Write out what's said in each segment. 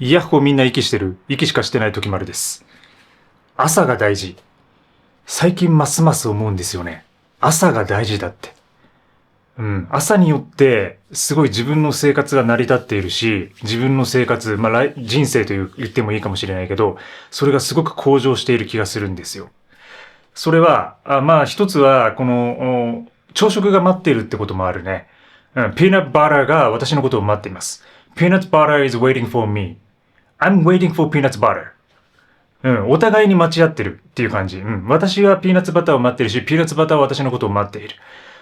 いやっほみんな息してる。息しかしてない時までです。朝が大事。最近ますます思うんですよね。朝が大事だって。朝によってすごい自分の生活が成り立っているし、自分の生活、人生と言ってもいいかもしれないけど、それがすごく向上している気がするんですよ。それは、一つは、朝食が待っているってこともあるね。ピーナッツバターが私のことを待っています。Peanut butter is waiting for me. I'm waiting for peanut butter. お互いに待ち合ってるっていう感じ。私はピーナッツバターを待ってるし、ピーナッツバターは私のことを待っている。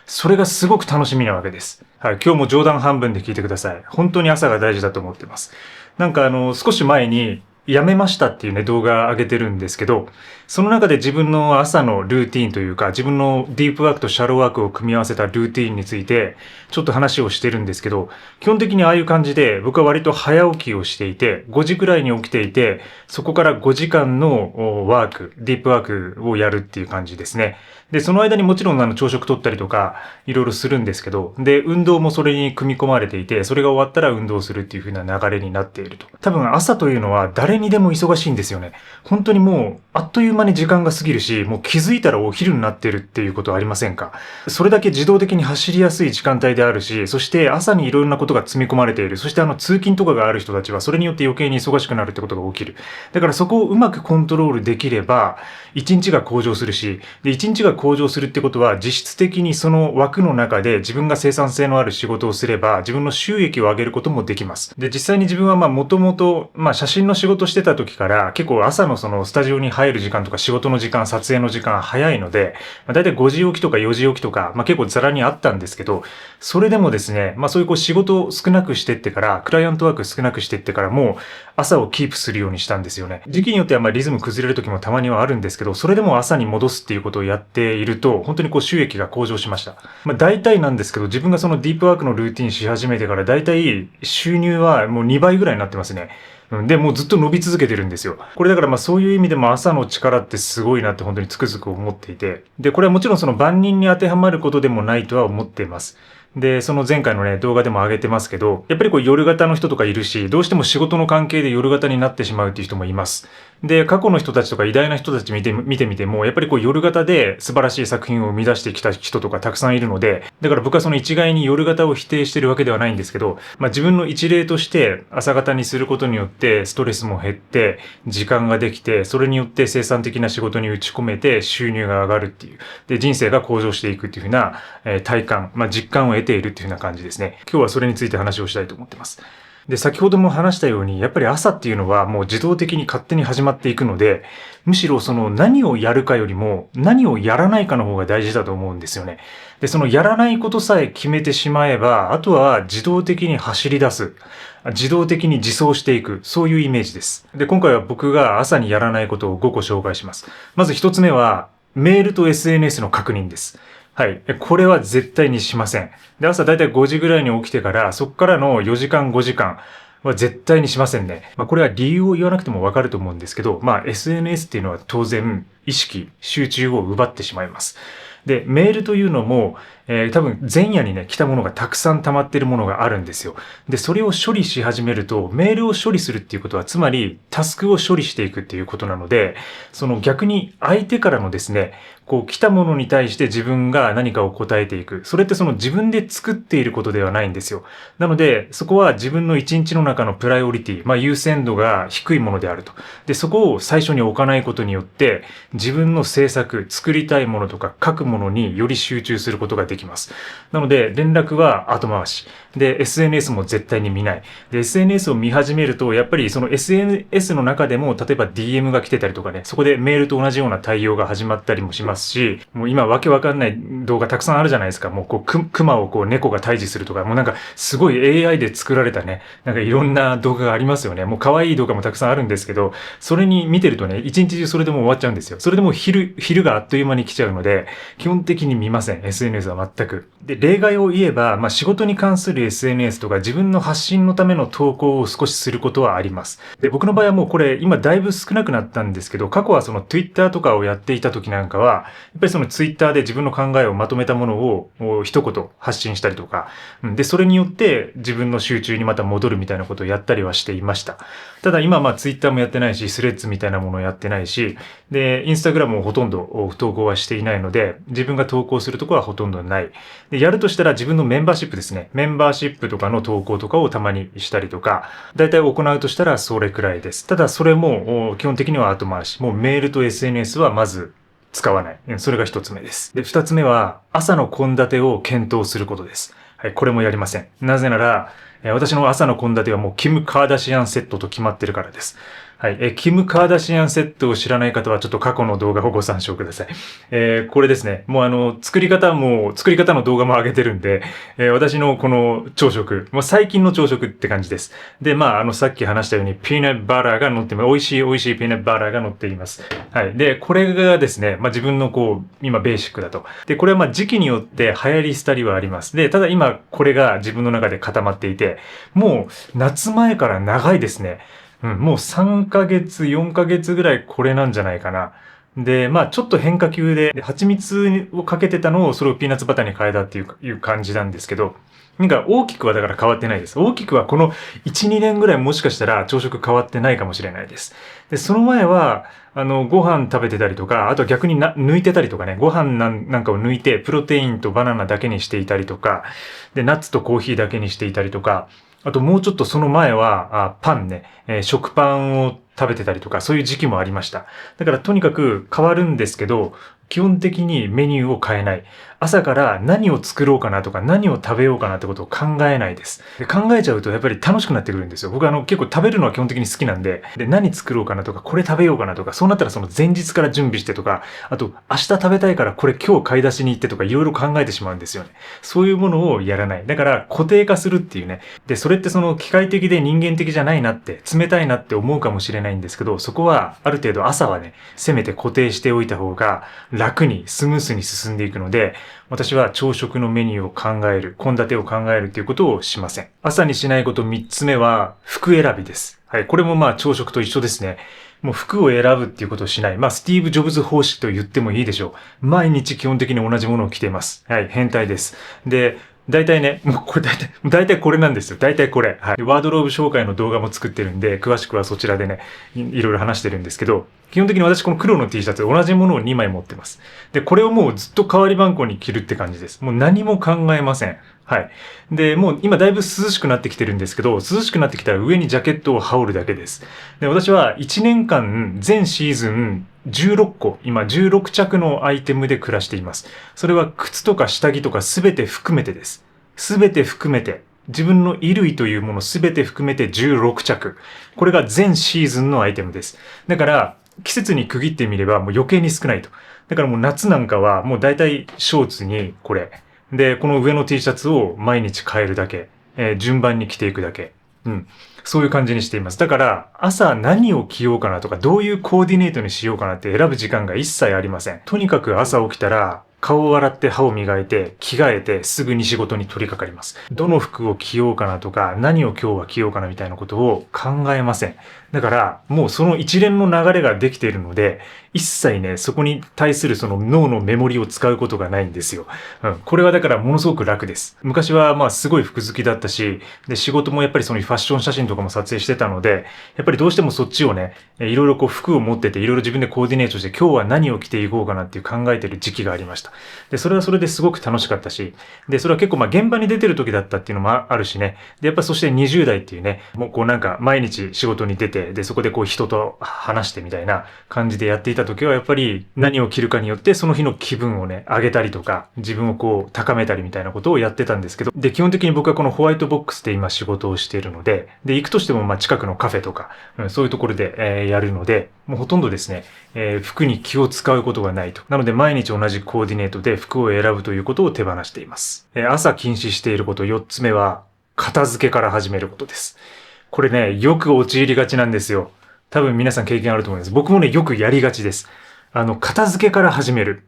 それがすごく楽しみなわけです。はい、今日も冗談半分で聞いてください。本当に朝が大事だと思ってます。少し前に、やめましたっていうね、動画上げてるんですけど、その中で自分の朝のルーティーンというか、自分のディープワークとシャローワークを組み合わせたルーティーンについて、ちょっと話をしてるんですけど、基本的にああいう感じで、僕は割と早起きをしていて、5時くらいに起きていて、そこから5時間のワーク、ディープワークをやるっていう感じですね。で、その間にもちろん朝食取ったりとか、いろいろするんですけど、で、運動もそれに組み込まれていて、それが終わったら運動するっていう風な流れになっていると。多分朝というのは誰にでも忙しいんですよね。本当にもう、あっという間に時間が過ぎるし、もう気づいたらお昼になってるっていうことはありませんか？それだけ自動的に走りやすい時間帯であるし、そして朝にいろんなことが積み込まれている。そして通勤とかがある人たちはそれによって余計に忙しくなるってことが起きる。だからそこをうまくコントロールできれば、一日が向上するし、で、一日が向上するってことは実質的にその枠の中で自分が生産性のある仕事をすれば、自分の収益を上げることもできます。で、実際に自分はもともと、写真の仕事してた時から結構朝のそのスタジオに入る時間とか仕事の時間、撮影の時間早いので、だいたい5時起きとか4時起きとか、結構ザラにあったんですけど、それでもですね、そういう仕事を少なくしてってから、クライアントワーク少なくしてってからも、朝をキープするようにしたんですよね。時期によってはリズム崩れる時もたまにはあるんですけど、それでも朝に戻すっていうことをやっていると、本当に収益が向上しました。大体なんですけど、自分がそのディープワークのルーティンし始めてから、大体収入はもう2倍ぐらいになってますね。で、もうずっと伸び続けてるんですよ。これだからそういう意味でも朝の力ってすごいなって本当につくづく思っていて。で、これはもちろんその万人に当てはまることでもないとは思っています。で、その前回のね、動画でも上げてますけど、やっぱり夜型の人とかいるし、どうしても仕事の関係で夜型になってしまうっていう人もいます。で、過去の人たちとか偉大な人たち見てみても、やっぱり夜型で素晴らしい作品を生み出してきた人とかたくさんいるので、だから僕はその一概に夜型を否定してるわけではないんですけど、自分の一例として朝型にすることによってストレスも減って、時間ができて、それによって生産的な仕事に打ち込めて収入が上がるっていう、で、人生が向上していくっていうふうな、体感、実感を得ているっていうふうな感じですね。今日はそれについて話をしたいと思ってます。で、先ほども話したように、やっぱり朝っていうのはもう自動的に勝手に始まっていくので、むしろその何をやるかよりも何をやらないかの方が大事だと思うんですよね。で、そのやらないことさえ決めてしまえば、あとは自動的に走り出す。自動的に自走していく。そういうイメージです。で、今回は僕が朝にやらないことを5個紹介します。まず1つ目は、メールと SNS の確認です。はい。これは絶対にしません。で、朝だいたい5時ぐらいに起きてから、そこからの4時間5時間は絶対にしませんね。これは理由を言わなくてもわかると思うんですけど、SNS っていうのは当然意識、集中を奪ってしまいます。で、メールというのも、多分前夜にね、来たものがたくさん溜まっているものがあるんですよ。で、それを処理し始めると、メールを処理するっていうことは、つまりタスクを処理していくっていうことなので、その逆に相手からのですね、来たものに対して自分が何かを答えていく。それってその自分で作っていることではないんですよ。なので、そこは自分の一日の中のプライオリティ、優先度が低いものであると。で、そこを最初に置かないことによって、自分の制作、作りたいものとか書くものにより集中することができます。なので、連絡は後回し。で、SNS も絶対に見ない。で、SNS を見始めると、やっぱりその SNS の中でも、例えば DM が来てたりとかね、そこでメールと同じような対応が始まったりもしますし、もう今わけわかんない動画たくさんあるじゃないですか。もう熊を猫が退治するとか、もうすごい AI で作られたね、いろんな動画がありますよね。もう可愛い動画もたくさんあるんですけど、それに見てるとね、一日中それでもう終わっちゃうんですよ。それでもう昼があっという間に来ちゃうので、基本的に見ません。SNS は全く。で、例外を言えば、仕事に関する SNS とか自分の発信のための投稿を少しすることはあります。で、僕の場合はもうこれ今だいぶ少なくなったんですけど、過去はその Twitter とかをやっていた時なんかは、やっぱりその Twitter で自分の考えをまとめたものを一言発信したりとか、で、それによって自分の集中にまた戻るみたいなことをやったりはしていました。ただ今Twitter もやってないし、スレッズみたいなものをやってないし、で、インスタグラムもほとんど投稿はしていないので、自分が投稿するところはほとんどない。で、やるとしたら自分のメンバーシップですね。メンバーシップとかの投稿とかをたまにしたりとか、だいたい行うとしたらそれくらいです。ただそれも基本的には後回し。もうメールと SNS はまず使わない。それが一つ目です。で、二つ目は朝の献立を検討することです。はい、これもやりません。なぜなら、私の朝の献立はもうキム・カーダシアンセットと決まってるからです。はい。キム・カーダシアンセットを知らない方はちょっと過去の動画をご参照ください。これですね。もう作り方の動画も上げてるんで、私のこの朝食、もう最近の朝食って感じです。で、さっき話したようにピーナッツバターが乗ってます。美味しいピーナッツバターが乗っています。はい。で、これがですね、自分の今ベーシックだと。で、これは時期によって流行り廃りはあります。で、ただ今これが自分の中で固まっていて、もう夏前から長いですね。もう3ヶ月、4ヶ月ぐらいこれなんじゃないかな。で、ちょっと変化球で、蜂蜜をかけてたのをそれをピーナッツバターに変えたっていう感じなんですけど、なんか大きくはだから変わってないです。大きくはこの1、2年ぐらいもしかしたら朝食変わってないかもしれないです。で、その前は、ご飯食べてたりとか、あとは逆に抜いてたりとかね、ご飯なんかを抜いて、プロテインとバナナだけにしていたりとか、で、ナッツとコーヒーだけにしていたりとか、あともうちょっとその前は、パンね、食パンを食べてたりとか、そういう時期もありました。だからとにかく変わるんですけど、基本的にメニューを変えない。朝から何を作ろうかなとか何を食べようかなってことを考えないです。で、考えちゃうとやっぱり楽しくなってくるんですよ。僕結構食べるのは基本的に好きなんで、何作ろうかなとか、これ食べようかなとか、そうなったらその前日から準備してとか、あと明日食べたいからこれ今日買い出しに行ってとかいろいろ考えてしまうんですよね。そういうものをやらない。だから固定化するっていうね。で、それってその機械的で人間的じゃないなって、冷たいなって思うかもしれないんですけど、そこはある程度朝はね、せめて固定しておいた方が楽にスムースに進んでいくので、私は朝食のメニューを考える、献立を考えるということをしません。朝にしないこと3つ目は服選びです。はい、これも朝食と一緒ですね。もう服を選ぶっていうことをしない。スティーブ・ジョブズ方式と言ってもいいでしょう。毎日基本的に同じものを着ています。はい、変態です。で、大体ね、もうこれ大体これなんですよ。大体これ。はい。ワードローブ紹介の動画も作ってるんで、詳しくはそちらでね、いろいろ話してるんですけど、基本的に私この黒の T シャツ、同じものを2枚持ってます。で、これをもうずっと代わり番号に着るって感じです。もう何も考えません。はい。で、もう今だいぶ涼しくなってきてるんですけど、涼しくなってきたら上にジャケットを羽織るだけです。で、私は1年間全シーズン16個、今16着のアイテムで暮らしています。それは靴とか下着とかすべて含めてです。すべて含めて。自分の衣類というものすべて含めて16着。これが全シーズンのアイテムです。だから、季節に区切ってみればもう余計に少ないと。だからもう夏なんかはもう大体ショーツにこれ。で、この上の T シャツを毎日変えるだけ。順番に着ていくだけ。そういう感じにしています。だから、朝何を着ようかなとか、どういうコーディネートにしようかなって選ぶ時間が一切ありません。とにかく朝起きたら、顔を洗って歯を磨いて着替えてすぐに仕事に取り掛かります。どの服を着ようかなとか何を今日は着ようかなみたいなことを考えません。だからもうその一連の流れができているので一切ねそこに対するその脳のメモリを使うことがないんですよ。これはだからものすごく楽です。昔はすごい服好きだったしで仕事もやっぱりそのファッション写真とかも撮影してたのでやっぱりどうしてもそっちをねいろいろ服を持ってていろいろ自分でコーディネートして今日は何を着ていこうかなっていう考えてる時期がありました。で、それはそれですごく楽しかったし、で、それは結構現場に出てる時だったっていうのもあるしね。で、やっぱそして20代っていうね、もうなんか毎日仕事に出て、で、そこで人と話してみたいな感じでやっていた時はやっぱり何を着るかによってその日の気分をね、上げたりとか、自分を高めたりみたいなことをやってたんですけど、で、基本的に僕はこのホワイトボックスで今仕事をしているので、で、行くとしても近くのカフェとか、そういうところで、やるので、もうほとんどですね、服に気を使うことがないと。なので毎日同じコーディネートで服を選ぶということを手放しています。朝禁止していること4つ目は、片付けから始めることです。これね、よく陥りがちなんですよ。多分皆さん経験あると思います。僕もね、よくやりがちです。片付けから始める。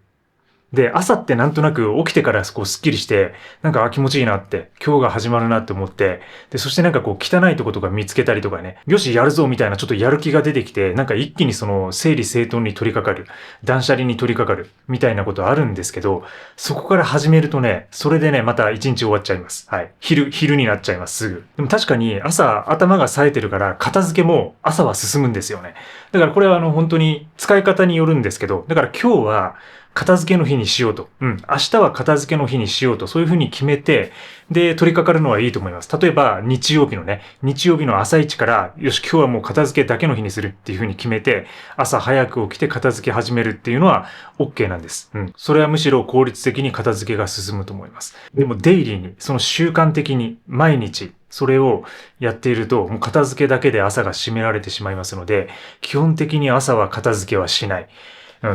で、朝ってなんとなく起きてからこうスッキリして、なんか気持ちいいなって、今日が始まるなって思って、で、そしてなんかこう汚いとことか見つけたりとかね、よしやるぞみたいなちょっとやる気が出てきて、なんか一気にその整理整頓に取り掛かる、断捨離に取り掛かる、みたいなことあるんですけど、そこから始めるとね、それでね、また一日終わっちゃいます。はい。昼になっちゃいます、すぐ。でも確かに朝頭が冴えてるから片付けも朝は進むんですよね。だからこれは本当に使い方によるんですけど、だから今日は片付けの日にしようと。明日は片付けの日にしようと。そういうふうに決めて、で、取り掛かるのはいいと思います。例えば、日曜日の朝一から、よし、今日はもう片付けだけの日にするっていうふうに決めて、朝早く起きて片付け始めるっていうのは OK なんです。それはむしろ効率的に片付けが進むと思います。でも、デイリーに、その習慣的に、毎日、それをやっていると、もう片付けだけで朝が占められてしまいますので、基本的に朝は片付けはしない。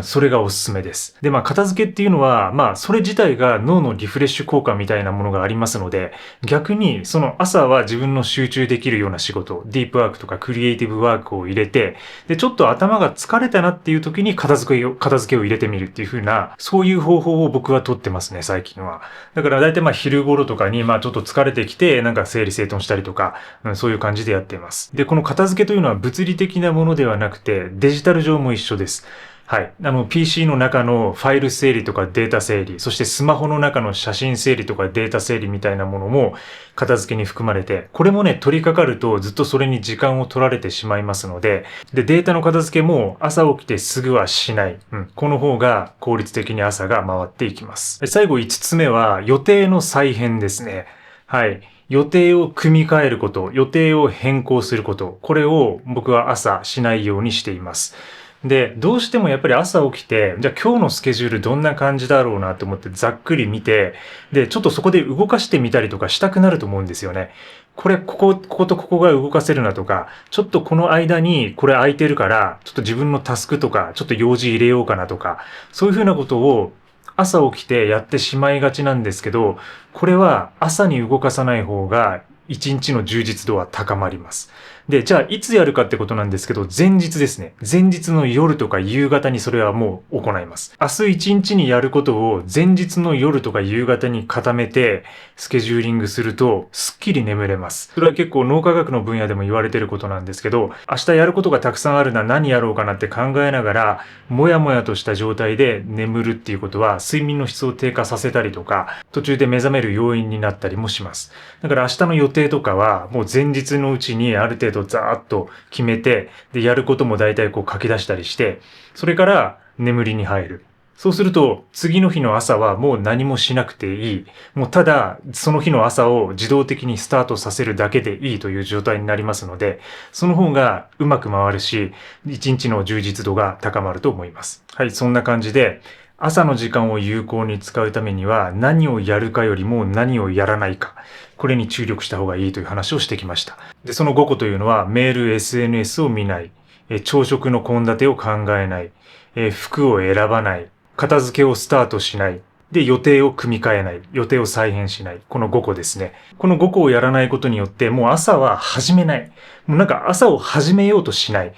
それがおすすめです。で、片付けっていうのは、それ自体が脳のリフレッシュ効果みたいなものがありますので、逆に、その朝は自分の集中できるような仕事、ディープワークとかクリエイティブワークを入れて、で、ちょっと頭が疲れたなっていう時に片付けを入れてみるっていう風な、そういう方法を僕はとってますね、最近は。だから大体昼頃とかに、ちょっと疲れてきて、なんか整理整頓したりとか、そういう感じでやっています。で、この片付けというのは物理的なものではなくて、デジタル上も一緒です。はい。PC の中のファイル整理とかデータ整理、そしてスマホの中の写真整理とかデータ整理みたいなものも片付けに含まれて、これもね、取り掛かるとずっとそれに時間を取られてしまいますので、で、データの片付けも朝起きてすぐはしない。この方が効率的に朝が回っていきます。最後5つ目は予定の再編ですね。はい。予定を組み替えること、予定を変更すること、これを僕は朝しないようにしています。で、どうしてもやっぱり朝起きて、じゃあ今日のスケジュールどんな感じだろうなと思ってざっくり見て、で、ちょっとそこで動かしてみたりとかしたくなると思うんですよね。こことここが動かせるなとか、ちょっとこの間にこれ空いてるから、ちょっと自分のタスクとか、ちょっと用事入れようかなとか、そういうふうなことを朝起きてやってしまいがちなんですけど、これは朝に動かさない方が一日の充実度は高まります。で、じゃあいつやるかってことなんですけど、前日ですね。前日の夜とか夕方にそれはもう行います。明日一日にやることを前日の夜とか夕方に固めてスケジューリングするとすっきり眠れます。それは結構脳科学の分野でも言われてることなんですけど、明日やることがたくさんあるな、何やろうかなって考えながら、もやもやとした状態で眠るっていうことは睡眠の質を低下させたりとか、途中で目覚める要因になったりもします。だから明日の予定とかはもう前日のうちにある程度ざーっと決めて、で、やることも大体こう書き出したりして、それから眠りに入る。そうすると、次の日の朝はもう何もしなくていい。もうただ、その日の朝を自動的にスタートさせるだけでいいという状態になりますので、その方がうまく回るし、一日の充実度が高まると思います。はい、そんな感じで、朝の時間を有効に使うためには何をやるかよりも何をやらないか。これに注力した方がいいという話をしてきました。で、その5個というのはメール、SNS を見ない、朝食の献立を考えない、服を選ばない、片付けをスタートしない、で、予定を組み替えない、予定を再編しない。この5個ですね。この5個をやらないことによって、もう朝は始めない。もうなんか朝を始めようとしない。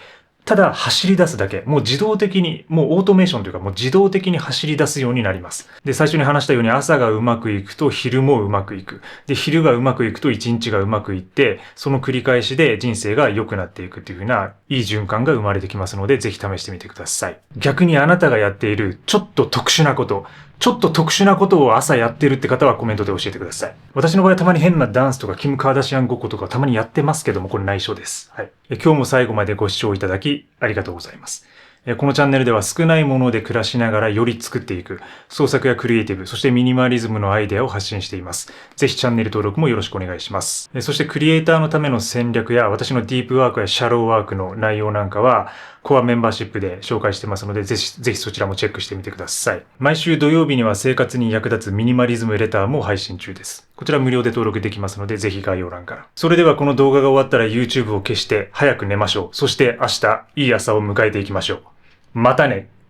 ただ走り出すだけ。もう自動的に、もうオートメーションというかもう自動的に走り出すようになります。で、最初に話したように朝がうまくいくと昼もうまくいく。で、昼がうまくいくと一日がうまくいって、その繰り返しで人生が良くなっていくっていう風ないい循環が生まれてきますので、ぜひ試してみてください。逆にあなたがやっているちょっと特殊なことを朝やってるって方はコメントで教えてください。私の場合はたまに変なダンスとかキム・カーダシアンごっことかたまにやってますけども、これ内緒です。はい。今日も最後までご視聴いただきありがとうございます。このチャンネルでは少ないもので暮らしながらより作っていく創作やクリエイティブ、そしてミニマリズムのアイデアを発信しています。ぜひチャンネル登録もよろしくお願いします。そしてクリエイターのための戦略や私のディープワークやシャローワークの内容なんかはコアメンバーシップで紹介してますので、ぜひそちらもチェックしてみてください。毎週土曜日には生活に役立つミニマリズムレターも配信中です。こちら無料で登録できますので、ぜひ概要欄から。それではこの動画が終わったら YouTube を消して早く寝ましょう。そして明日いい朝を迎えていきましょう。またね。